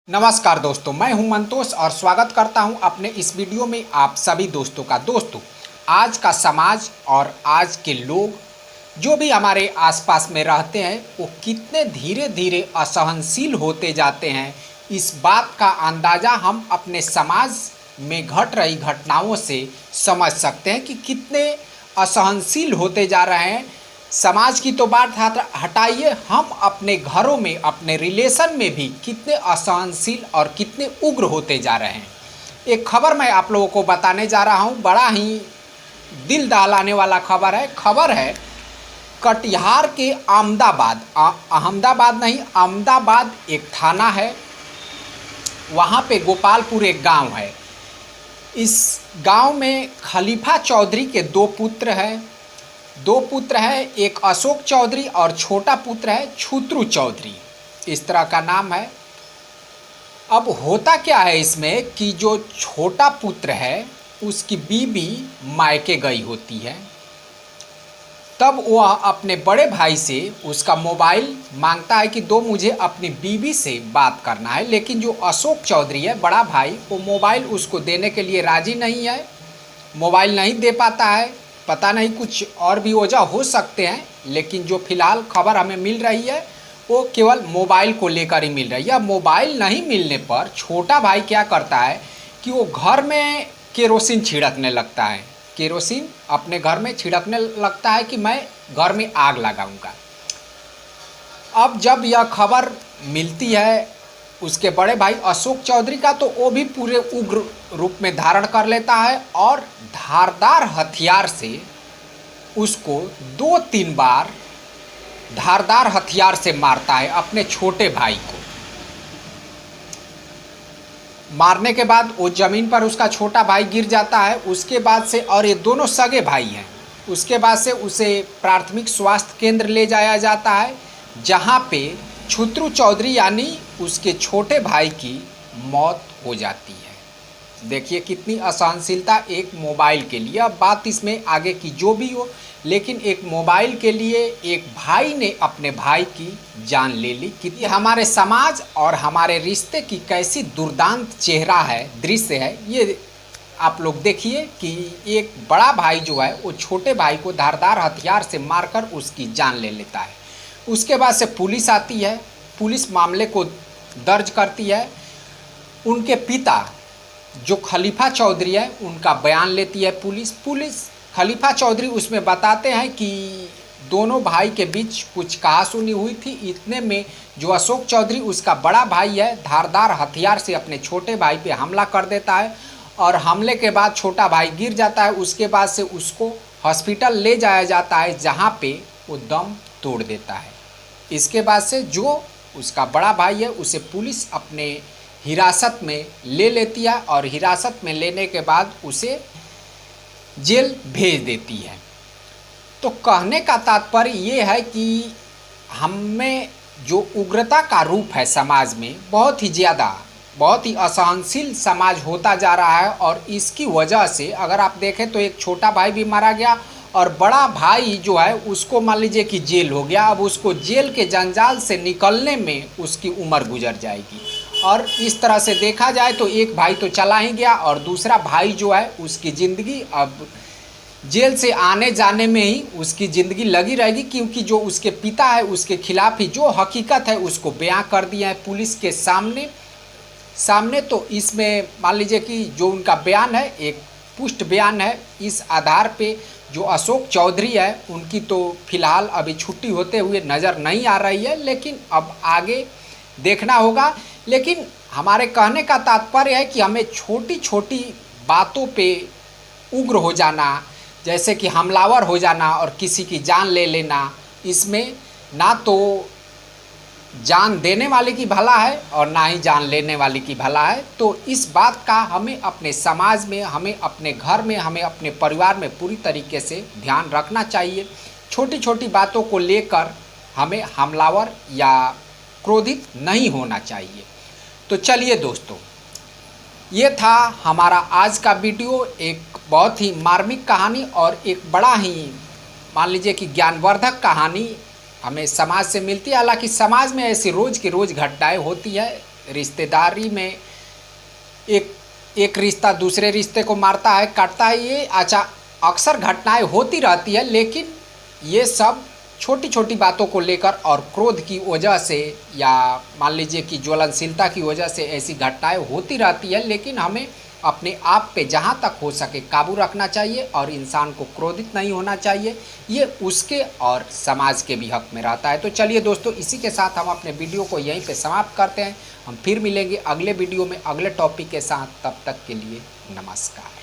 नमस्कार दोस्तों, मैं हूं मंतोष और स्वागत करता हूं अपने इस वीडियो में आप सभी दोस्तों का। दोस्तों, आज का समाज और आज के लोग जो भी हमारे आसपास में रहते हैं वो कितने धीरे धीरे असहनशील होते जाते हैं, इस बात का अंदाज़ा हम अपने समाज में घट रही घटनाओं से समझ सकते हैं कि कितने असहनशील होते जा रहे हैं। समाज की तो बात हटाइए, हम अपने घरों में, अपने रिलेशन में भी कितने असहनशील और कितने उग्र होते जा रहे हैं। एक खबर मैं आप लोगों को बताने जा रहा हूं, बड़ा ही दिल दहलाने वाला खबर है कटिहार के अहमदाबाद नहीं, अहमदाबाद एक थाना है, वहाँ पे गोपालपुर एक गांव है। इस गांव में खलीफा चौधरी के दो पुत्र हैं, एक अशोक चौधरी और छोटा पुत्र है छुत्रू चौधरी, इस तरह का नाम है। अब होता क्या है इसमें कि जो छोटा पुत्र है उसकी बीवी मायके गई होती है, तब वह अपने बड़े भाई से उसका मोबाइल मांगता है कि दो, मुझे अपनी बीवी से बात करना है। लेकिन जो अशोक चौधरी है बड़ा भाई, वो मोबाइल उसको देने के लिए राज़ी नहीं है, मोबाइल नहीं दे पाता है। पता नहीं कुछ और भी वजह हो सकते हैं, लेकिन जो फ़िलहाल खबर हमें मिल रही है वो केवल मोबाइल को लेकर ही मिल रही है। मोबाइल नहीं मिलने पर छोटा भाई क्या करता है कि वो घर में केरोसिन छिड़कने लगता है, केरोसिन अपने घर में छिड़कने लगता है कि मैं घर में आग लगाऊंगा। अब जब यह खबर मिलती है उसके बड़े भाई अशोक चौधरी का, तो वो भी पूरे उग्र रूप में धारण कर लेता है और धारदार हथियार से उसको 2-3 बार धारदार हथियार से मारता है अपने छोटे भाई को। मारने के बाद वो ज़मीन पर उसका छोटा भाई गिर जाता है। उसके बाद से, और ये दोनों सगे भाई हैं, उसके बाद से उसे प्राथमिक स्वास्थ्य केंद्र ले जाया जाता है, जहाँ पे छुत्रू चौधरी यानी उसके छोटे भाई की मौत हो जाती है। देखिए कितनी असहनशीलता एक मोबाइल के लिए। अब बात इसमें आगे की जो भी हो, लेकिन एक मोबाइल के लिए एक भाई ने अपने भाई की जान ले ली। कि हमारे समाज और हमारे रिश्ते की कैसी दुर्दांत दृश्य है ये आप लोग देखिए कि एक बड़ा भाई जो है वो छोटे भाई को धारदार हथियार से मारकर उसकी जान ले लेता है। उसके बाद से पुलिस आती है, पुलिस मामले को दर्ज करती है। उनके पिता जो खलीफा चौधरी है उनका बयान लेती है पुलिस। खलीफा चौधरी उसमें बताते हैं कि दोनों भाई के बीच कुछ कहासुनी हुई थी। इतने में जो अशोक चौधरी उसका बड़ा भाई है, धारदार हथियार से अपने छोटे भाई पे हमला कर देता है और हमले के बाद छोटा भाई गिर जाता है। उसके बाद से उसको हॉस्पिटल ले जाया जाता है, जहाँ पे वो दम तोड़ देता है। इसके बाद से जो उसका बड़ा भाई है उसे पुलिस अपने हिरासत में ले लेती है और हिरासत में लेने के बाद उसे जेल भेज देती है। तो कहने का तात्पर्य ये है कि हमें जो उग्रता का रूप है समाज में, बहुत ही असहनशील समाज होता जा रहा है। और इसकी वजह से अगर आप देखें तो एक छोटा भाई भी मारा गया और बड़ा भाई जो है उसको मान लीजिए कि जेल हो गया। अब उसको जेल के जंजाल से निकलने में उसकी उम्र गुजर जाएगी। और इस तरह से देखा जाए तो एक भाई तो चला ही गया और दूसरा भाई जो है उसकी ज़िंदगी अब जेल से आने जाने में ही उसकी ज़िंदगी लगी रहेगी, क्योंकि जो उसके पिता है उसके खिलाफ ही जो हकीकत है उसको बयां कर दिया है पुलिस के सामने। तो इसमें मान लीजिए कि जो उनका बयान है एक पुष्ट बयान है। इस आधार पे जो अशोक चौधरी है उनकी तो फिलहाल अभी छुट्टी होते हुए नज़र नहीं आ रही है, लेकिन अब आगे देखना होगा। लेकिन हमारे कहने का तात्पर्य है कि हमें छोटी छोटी बातों पे उग्र हो जाना, जैसे कि हमलावर हो जाना और किसी की जान ले लेना, इसमें ना तो जान देने वाले की भला है और ना ही जान लेने वाले की भला है। तो इस बात का हमें अपने समाज में, हमें अपने घर में, हमें अपने परिवार में पूरी तरीके से ध्यान रखना चाहिए। छोटी छोटी बातों को लेकर हमें हमलावर या क्रोधित नहीं होना चाहिए। तो चलिए दोस्तों, ये था हमारा आज का वीडियो। एक बहुत ही मार्मिक कहानी और एक बड़ा ही मान लीजिए कि ज्ञानवर्धक कहानी हमें समाज से मिलती है। हालांकि समाज में ऐसी रोज़ की रोज़ घटनाएं होती है, रिश्तेदारी में एक एक रिश्ता दूसरे रिश्ते को मारता है, काटता है। ये अक्सर घटनाएं होती रहती है, लेकिन ये सब छोटी छोटी बातों को लेकर और क्रोध की वजह से या मान लीजिए कि ज्वलनशीलता की वजह से ऐसी घटनाएं होती रहती है। लेकिन हमें अपने आप पे जहाँ तक हो सके काबू रखना चाहिए और इंसान को क्रोधित नहीं होना चाहिए। ये उसके और समाज के भी हक में रहता है। तो चलिए दोस्तों, इसी के साथ हम अपने वीडियो को यहीं पे समाप्त करते हैं। हम फिर मिलेंगे अगले वीडियो में अगले टॉपिक के साथ। तब तक के लिए नमस्कार।